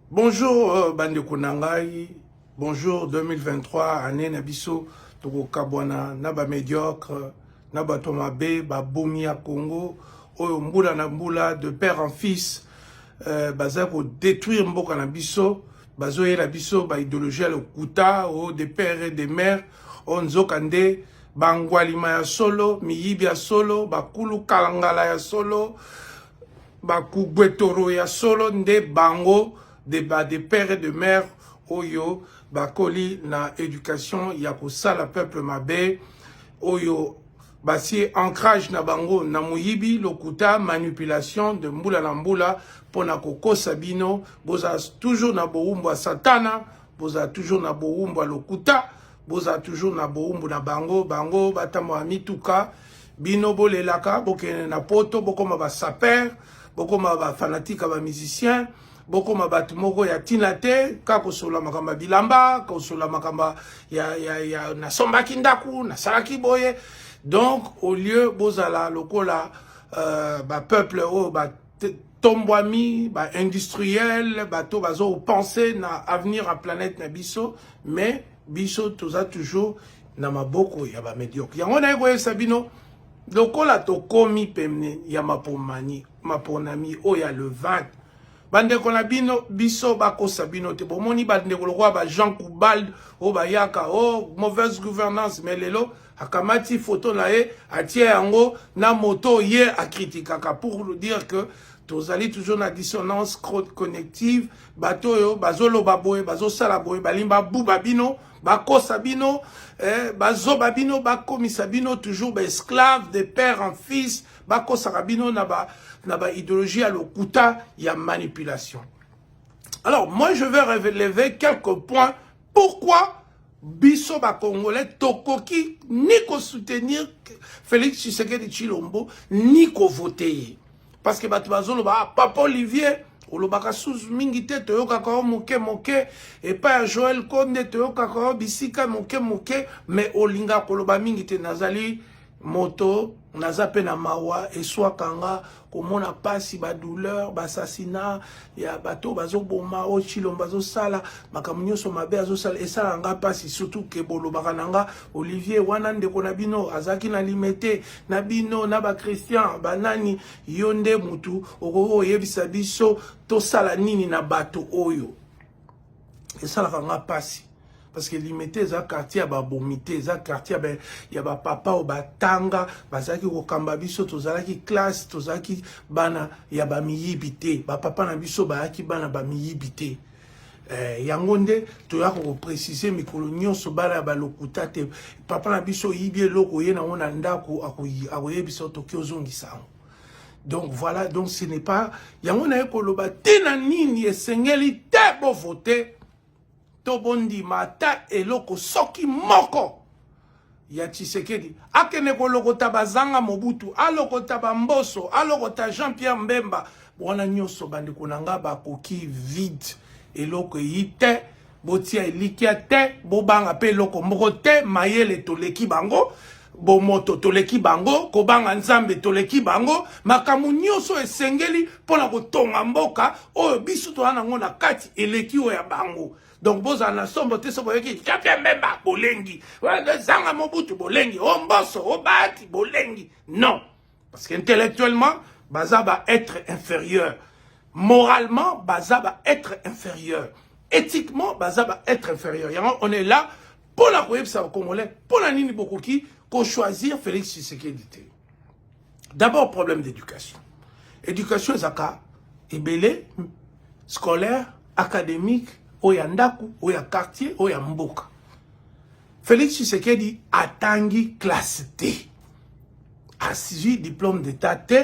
Bonjour Bande Kunangai, bonjour 2023, année Nabiso, Togo Kabwana, Naba médiocre, Naba Tomabe, Baboumi à Congo, Mbula Nambula, de père en fils, Bazako détruire Mboka Nabiso, Bazoye Nabiso, Ba idéologie à l'Okuta, des pères et des mères, Onzo Kande, Bangwalima ya solo, Miyibi ya solo, Bakulu Kalangala ya solo, Bakugwetoro ya solo, Nde Bango, des pères et de mères, Oyo, Bakoli, na éducation, Yakusa, la peuple mabe, Oyo, Basi, ancrage na bango, na muyibi, lokuta, manipulation de mbula na mbula, pona koko sabino, boza toujours na boumbo satana, boza toujours na boumbo lokuta, boza toujours na boumbo na bango, bango, batamo amituka, bino bolelaka, bokene na poto, bokoma ba saper, bokoma ba fanatique, ba musicien, boko mabatu moko ya tinate kako sola makamba bilamba ko sola makamba ya na sombaki ndaku na salaki boye. Donc au lieu bozala lokola ba peuple o ba tombwami ba industriel bato bazo penser na avenir à planète na biso, mais biso toza toujours na maboko ya ba médiocre yango na eko sabino lokola to komi pemne ya maponami o ya le 20 bande kona bino biso bako sabino te bomoni bande ko roi ba Jean Koubald o bayaka o mauvaise gouvernance mais lelo akamati photo na e atie yango na moto ye a critiquaka pour dire que tozali toujours na dissonance connective bato yo bazolo baboye bazo sala boye balimba buba bino bako sabino bazo babino bako misabino toujours ba esclave de père en fils bako sarabino na ba idéologie à l'okuta, il y a manipulation. Alors, moi, je vais relever quelques points. Pourquoi Biso ba Congolais tokoki ni ko soutenir Félix Tshisekedi Tshilombo, ni ko voter. Parce que batubazolo ba Papa Olivier, olobaka sous mingi te toyoka ka moke moke et pas Joël Konde toyoka ka bisika moke moke, mais olinga koloba mingi te nazali moto naza pe na mawa eswa kanga komona pasi ba douleur ba assassinat ya bato bazo boma o Tshilombo bazo sala makamunyo so mabe azo sala esala nga pasi surtout ke bolo bakananga Olivier wana ndeko na bino azaki na limité na bino na ba Christian banani yonde mutu okoko yebisa biso to sala nini na bato oyo esala kanga pasi. Parce que limité za quartier ba bomité za quartier ben ya ba papa o batanga bazaki ko kamba biso tozalaki classe tozalaki bana ya ba miyibité ba papa na biso ba yaki bana ba miyibité yango nde toyaka ko préciser mikolo nyonso bana ba lokuta te papa na biso yibie loko ye na wona ndako akoyebisa toki ozongisa. Donc voilà, donc ce n'est pas yango na ekoloba tena nini esengeli te bo voter tobondi mata eloko soki moko ya Tshisekedi akene kolokota bazanga Mobutu alokota Bamboso alokota Jean-Pierre Mbemba bona nyonso bandeko nanga bakoki vide eloko yite botia elikia te bobanga pe eloko moko te mayele toleki bango bomoto toleki bango kobanga nzambe toleki bango makamu nyonso esengeli pona kotonga mboka oyo biso toana ngo na kati eleki oyo ya bango. Donc boza na sombo te sobo yeki Jean-Pierre Mbemba bolengi zanga Mobutu bolengi Mboso obati bolengi non parce qu'intellectuellement baza ba être inférieur, moralement baza ba être inférieur, éthiquement baza ba être inférieur. On est là pour la koyebisa congolais pour la nini bokoki ko choisir Félix Tshisekedi. D'abord problème d'éducation. Éducation ezaka ebele scolaire, académique, oya ndaku, oya quartier, oya mboka. Félix Tshisekedi atangi classe T. Asisi diplôme d'état T,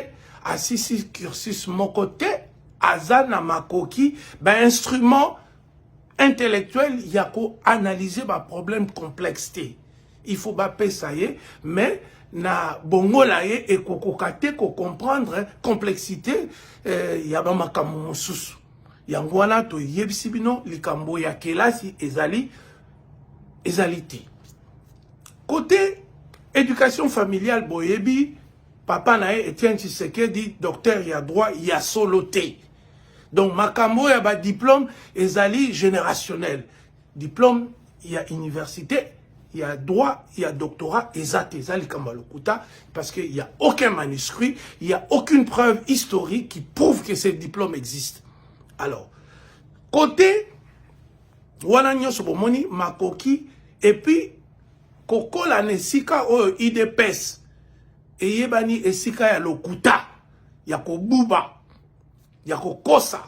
asisi cursus moko T, azana makoki, ba instrument intellectuel yako analyser ba problème complexité. Il faut pas payer, mais na bongola ye et kokokate ko comprendre complexité ya ba makamu mususu. Yangwana to yebisibino likambo ya kelasi ezali te. Côté éducation familiale boyebi papa nae Etienne Tshisekedi docteur ya droit ya solo te. Donc makambo ya ba diplôme ezali générationnel. Diplôme, il y a université, il y a droit, il y a doctorat, ezate ezali kamba lokuta, parce qu'il n'y a aucun manuscrit, il n'y a aucune preuve historique qui prouve que ces diplômes existent. Alors, côté wana nyonso bomoni makoki et puis kokola nesika oyo IDPS eyebani esika ya lokuta ya kobuba ya kokosa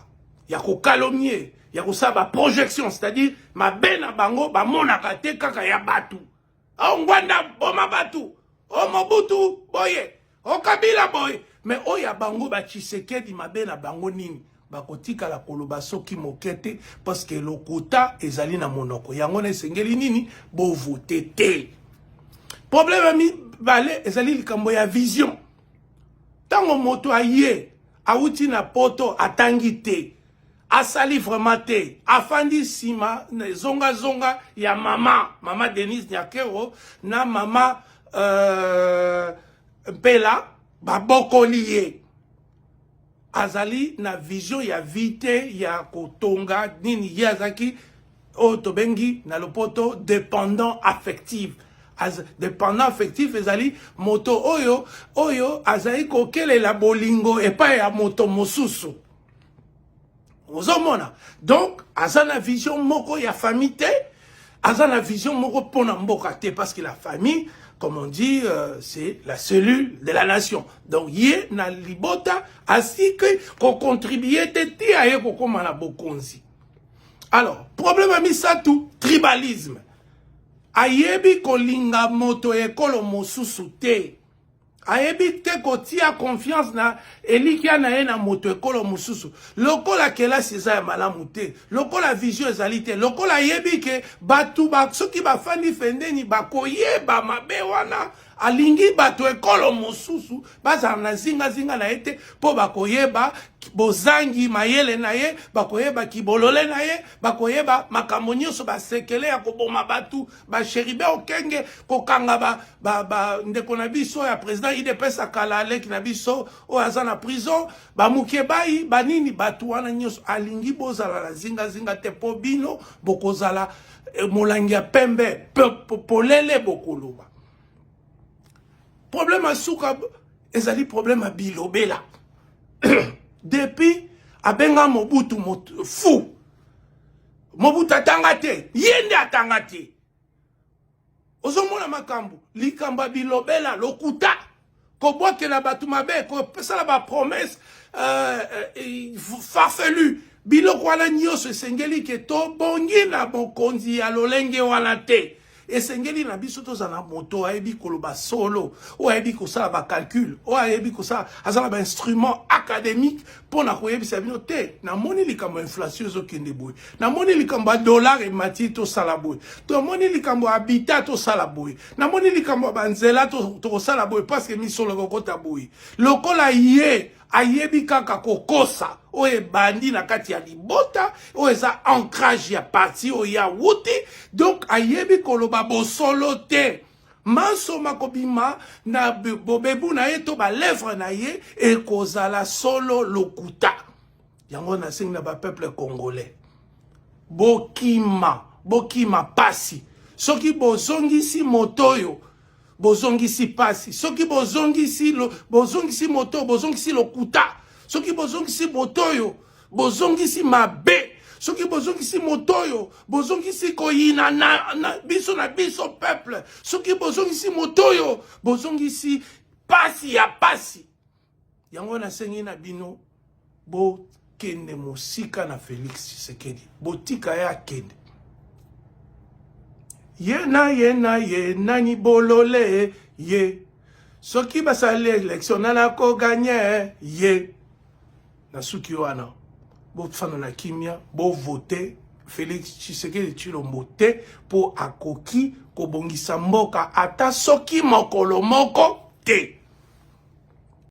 ya kokalomnie ya kosaba projection, c'est-à-dire mabe na bango bamonaka te kaka ya batu o ngwanda boma batu o Mobutu boye o Kabila boye, mais oya bango ba Tshisekedi mabe na bango nini bakotika la koloba soki mokete parce que lokuta ezali na monoko yango na esengeli nini bo voter te. Problème mi bale ezali likambo ya vision. Tango moto aye auti na poto atangi te asali vraiment te afandi sima zonga zonga ya mama Denise Nyakero na mama Mpela babokoli ye azali na vision ya vite ya kotonga nini ye azaki o tobengi na lopoto dépendant affectif. Dépendant affectif ezali moto oyo azali kokelela bolingo epai ya moto mosusu. Ozomona. Donc azana vision moko ya famille te, azana vision moko pona mboka te, parce que la famille, comme on dit, c'est la cellule de la nation. Donc ye na libota asi que ko contribuer te ti aye ko koma na bokonzi. Alors, problème a mis ça tout, tribalisme. Ayebi kolinga moto ekolo mosusu te. Ayebi te kotia confiance na elikia na ye na moto ekolo mosusu. Lokola kelasi eza ya malamu te. Lokola vision ezali te. Lokola ayebi ke batu soki bafandi fendeni bakoyeba mabe wana. Alingi bato ekolo mosusu bazala na zinga na ete po bakoyeba bozangi mayele na ye, bakoyeba kibolole na ye, bakoyeba makambo nyonso basekele ya koboma batu basheribe okenge kokanga ndeko na biso ya président IDPS akala aleki na biso o aza na prison bamuke bai banini batu wana nyonso alingi bozala la zinga te po bino bokozala molangi ya pembe polele bokoloba. Problème à souka, ezali problème à bilobela. Depuis, abenga Mobutu fou. Mobutu atangate, yende atangate. Ozomona makambu, likamba bilobela, lokuta. Kobwa ke na batu mabe, ko pesa la ba promesse farfelu. Biloko wana nyoso esengeli ke to bongi na bokonzi ya lolenge wana te. Esengeli na biso tozana moto ayebi koloba solo o ayebi kosala ba calcul o ayebi kosala azala ba instrument académique pona koyebisa bino te na moni likambo inflation ezokende boye na moni likambo dollar et mati to sala boye to moni likambo habitat to sala boye na moni likambo banzela to sala boye parce que misolo kokota boye lokola ye ayebi kaka kokosa o ebandi na kati ya libota o eza ancrage ya parti o ya wuti donc ayebi koloba bosolo te manso makobima na bobebu na ye to ba lèvre na ye e kozala solo lokuta yango na singa ba peuple congolais bokima pasi soki bozongisi motoyo bozongisi pasi soki bozongisi moto bozongisi lokuta soki bozongisi motoyo bozongisi mabe soki bozongisi motoyo bozongisi koyina na biso peuple soki bozongisi motoyo bozongisi pasi ya pasi yango na sengi na bino bokende mosika na Félix Tshisekedi botika ya kende ye nani bolole ye soki basali élection na ko gagner ye na suki wana bo fana na kimia bo voter Félix Tshisekedi Tshilombo te po akoki kobongisa mboka ata soki mokolo moko te.